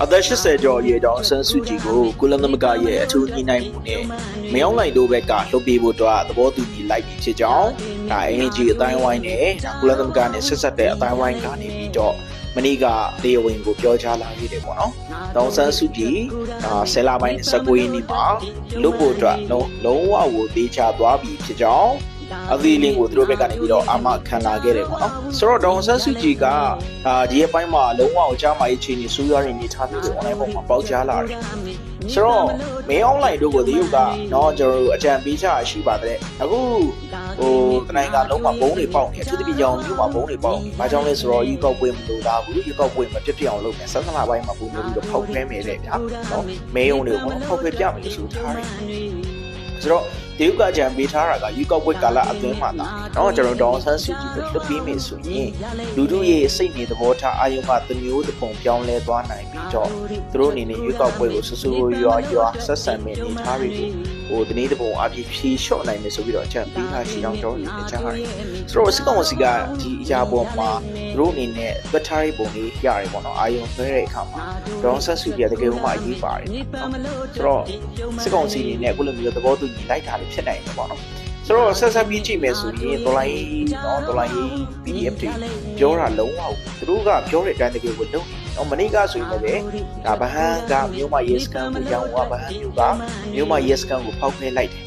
အသက်80ကျော်အရွယ်တောင်ဆန်းစုကြည်ကိုကုလသမဂ္ဂရဲ့အထူးညှိနှိုင်းမှုနဲ့မယောင်းလိုက်တို့ဘက်ကလှုပ်ပေးဖို့အတွက်သဘောတူညီလိုက်ပြီဖြစ်ကြောင်းဒါ NUG အတိုင်းဝိုင်းနဲ့ကုလသမဂ္ဂနဲ့ဆက်ဆက်တဲ့အတိုင်းဝိုင်းကနေပြီးတော့မနေ့ကတရားဝင်ကိုပြောကြားလာခဲ့တယ်ပေါ့နော်။တောင်ဆန်းစုကြည်ဆယ်လပိုင်း19ရက်နေ့မှာလွတ်ဖို့အတွက်လုံးဝကိုတေးချသွားပြီဖြစ်ကြောင်းအသီးလင်းကိုသူတို့ဘက်ကနေပြီးတော့အာမခံလာခဲ့တယ်ပေါ့နော်ဆိုတော့ဒေါန်ဆန်းစုကြည်ကဒီအပိုင်းမှာလုံးဝအကြမ်းမာရေးအခြေအနေဆိုးရွားတဲ့နေထားမျိုးတွေ online ပေါ်မှာပေါက်ကြားလာတယ်ဆိုတော့မင်း online တို့ကိုတရုတ်ကနော်ကျွန်တော်တို့အကြံပေးချရှိပါတယ်အခုတနိုင်ငံလုံးမှာဘုံတွေပေါက်နေအထူးသဖြင့်ရောင်မျိုးမှာဘုံတွေပေါက်နေဘာကြောင့်လဲဆိုတော့ရေကောက်ပွဲမလို့လားဘူးရေကောက်ပွဲမဖြစ်အောင်လုပ်မယ်ဆက်စလာပိုင်းမှာပုံမျိုးပြီးတော့ဖောက်ခွဲမယ်တဲ့ဗျာနော်မဲုံတွေကိုဖောက်ခွဲပြမယ်လို့ဆိုထားတယ်ဆိုတော့တရုတ်ကကြံပေးထားတာကယူကောက်ပွဲကာလအတွင်းမှာတာเนาะကျွန်တော်ဒေါန်ဆန်းစုကြည်ကိုလွတ်ပေးမယ်ဆိုရင်လူတို့ရဲ့စိတ်နေသဘောထားအာယုံကတမျိုးတစ်ပုံပြောင်းလဲသွားနိုင်ပြီးတော့သူတို့အနေနဲ့ယူကောက်ပွဲကိုဆူဆူရွာဆက်ဆံမယ့်အနေထားတွေကိုတနေ့တစ်ပုံအပြည့်ဖြေလျှော့နိုင်မယ်ဆိုပြီးတော့အချက်ပေးထားရှိအောင်ကျွန်တော်တို့ကြားရတယ်ဆိုတော့စစ်ကောင်စီကဒီအရာပေါ်မှာသူတို့အနေနဲ့တွက်ထားတဲ့ပုံလေးရတယ်ပေါ့နော်အာယုံဆွဲတဲ့အခါမှာဒေါန်ဆန်းစုကြည်တကယ်မှအရေးပါတယ်ဆိုတော့စစ်ကောင်စီအနေနဲ့အခုလိုမျိုးသဘောတူညီလိုက်တာဖြစ်နိုင်တယ်ပေါ့နော်ဆိုတော့ဆက်ဆက်ပြီးကြည့်မယ်ဆိုရင်ဒေါ်လာရေးနော်ဒေါ်လာရေး PDF တွေပြောတာလုံးဝသူတို့ကပြောတဲ့အတိုင်းတကယ်ကိုလုံးနော်မနေ့ကဆိုရင်လည်းဒါဗဟန်းကမြို့မရဲစကန်ကိုရောင်းသွားဗဟန်းမြို့ကမြို့မရဲစကန်ကိုဖောက်ခွဲလိုက်တယ်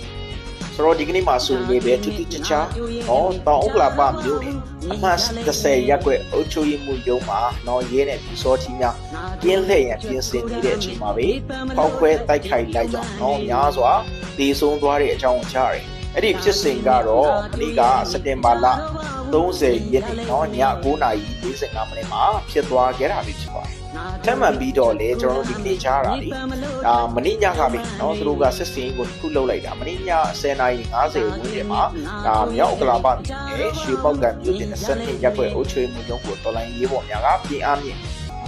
ဆိုတော့ဒီကနေ့မှာဆိုရင်ပဲတူတူချာချာနော်တောင်ဥက္ကလာပမြို့နယ်အမှတ်30ရပ်ကွက်အုပ်ချုပ်ရေးမှုရုံးမှာနော်ရဲနဲ့ပြည်စောထီးများပြင်းလှည့်ရန်ပြင်ဆင်နေတဲ့အချိန်မှာပဲဖောက်ခွဲတိုက်ခိုက်လိုက်ကြောင်းနော်များစွာတည်ဆုံသွားတဲ့အကြောင်းကိုကြားရတယ်အဲ့ဒီဖြစ်စဉ်ကတော့မနေ့ကစက်တင်ဘာလ30ရက်နေ့နော်ည9:45မိနစ်မှာဖြစ်သွားခဲ့တာဖြစ်ပါတယ်။ထပ်မံပြီးတော့လေကျွန်တော်တို့ဒီနေ့ကြားတာလေမနေ့ညကပဲနော်သူတို့ကစစ်စင်ကိုခုလုပ်လိုက်တာမနေ့ည10:50ဝန်းကျင်မှာမြောက်ဥက္ကလာပနဲ့ရွှေပေါက်ကံမြို့တင်12ရပ်ကွက်အုပ်ချုပ်မှုရုံးကိုတော်လိုင်းရေးပေါ်များကပြင်အားမြင့်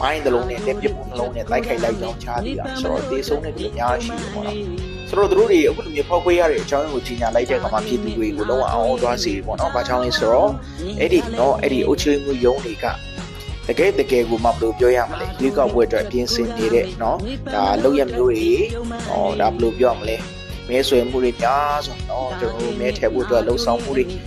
မိုင်းတလုံးနဲ့လက်ပစ်ပုံနှလုံးနဲ့တိုက်ခိုက်လိုက်ကြောင်းချားသေးတာဆိုတော့တေဆုံးတဲ့လူအများရှိတယ်ပေါ့နော်ဆိုတော့တို့တွေအခုလိုမျိုးဖောက်ခွဲရတဲ့အကြောင်းကိုကြီးညာလိုက်တဲ့အခါမှာပြည်သူတွေကိုလုံးဝအောင်သွားစေပေါ့နော်။ဘာကြောင့်လဲဆိုတော့အဲ့ဒီအုပ်ချုပ်မှုရုံးတွေကတကယ်ကိုမှဘယ်လိုပြောရမလဲရွေးကောက်ပွဲအတွက်ပြင်ဆင်နေတဲ့နော်ဒါလောက်ရမျိုးတွေဒါဘယ်လိုပြောရမလဲမဲဆွဲမှုတွေများဆိုတော့ကျွန်တော်မဲထည့်ဖို့အတွက်လှုံ့ဆော်မှုတွေမျိုး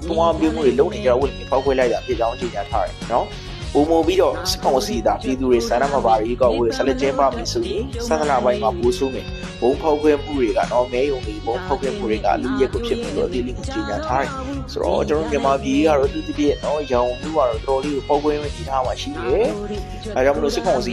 တွားမျိုးမှုတွေလုပ်နေကြတော့ဝင်ဖောက်ခွဲလိုက်တာဖြစ်ကြောင်းကြီးညာထားတယ်နော်ပုံမပြီးတော့စကောင်စီတာပြည်သူတွေစမ်းမပါရီကောက်ဝေးဆက်လက်ကျင်းပမယ်ဆိုရင်စန္ဒနာပိုင်းမှာပိုးဆိုးမယ်ဘုံဖောက်ခွဲမှုတွေကတော့မဲယုံတွေဘုံဖောက်ခွဲမှုတွေကလူရက်ကိုဖြစ်ပြီးတော့ဒီလေးကိုကြီးညာထားတယ်ဆိုတော့ကျွန်တော်မြန်မာပြည်ကတော့သူတပြည့်ရောင်မှုကတော့တော်တော်လေးကိုဖောက်ခွဲနေထားမှရှိတယ်အဲကြောင့်မလို့စကောင်စီ